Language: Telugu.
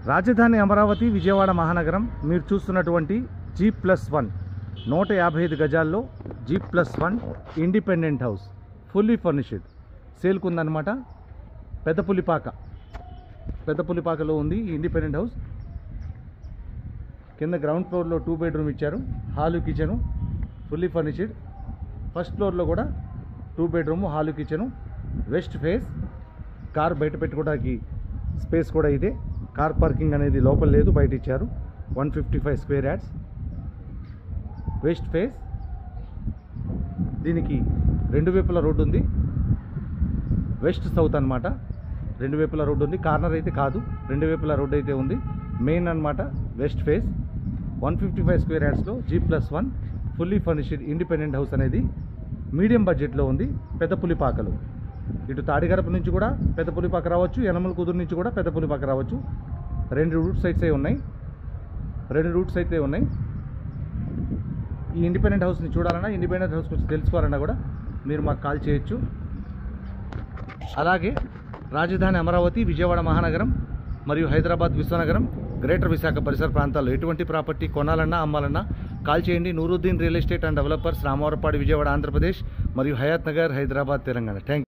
రాజధాని అమరావతి విజయవాడ మహానగరం మీరు చూస్తున్నటువంటి G+1 155 గజాల్లో G+1 independent house fully furnished సేల్కు ఉందన్నమాట. పెద్దపులిపాకలో ఉంది ఈ ఇండిపెండెంట్ హౌస్. కింద గ్రౌండ్ ఫ్లోర్లో 2 బెడ్రూమ్ ఇచ్చారు, hall kitchen fully furnished. First ఫ్లోర్లో కూడా 2 bedroom hall kitchen. West face, car బయట పెట్టుకోవడానికి స్పేస్ కూడా ఇదే. కార్ పార్కింగ్ అనేది లోపల లేదు, బయట ఇచ్చారు. 155 స్క్వేర్ యార్డ్స్. వెస్ట్ ఫేస్, దీనికి 2 వైపుల రోడ్డు ఉంది. వెస్ట్ సౌత్ అనమాట, 2 వైపుల రోడ్డు ఉంది. కార్నర్ అయితే కాదు, 2 వైపుల రోడ్డు అయితే ఉంది. మెయిన్ అనమాట వెస్ట్ ఫేస్. 155 స్క్వేర్ యార్డ్స్లో G+1 fully furnished independent house అనేది మీడియం బడ్జెట్లో ఉంది. పెద్దపులిపాకలు, ఇటు తాడిగడప నుంచి కూడా పెద్దపులిపాక రావచ్చు, యనమల కుదురు నుంచి కూడా పెద్దపులిపాక రావచ్చు. 2 రూట్స్ అయితే ఉన్నాయి. ఈ ఇండిపెండెంట్ హౌస్ని చూడాలన్నా, ఇండిపెండెంట్ హౌస్ గురించి తెలుసుకోవాలన్నా కూడా మీరు మాకు కాల్ చేయొచ్చు. అలాగే రాజధాని అమరావతి విజయవాడ మహానగరం మరియు హైదరాబాద్ విశ్వనగరం, గ్రేటర్ విశాఖ పరిసర ప్రాంతాల్లో ఎటువంటి ప్రాపర్టీ కొనాలన్నా అమ్మాలన్నా కాల్ చేయండి. Nooruddin real estate and developers, Ramavarappadu, Vijayawada, Andhra Pradesh మరియు హయాత్ నగర్, హైదరాబాద్, తెలంగాణ. Thank you.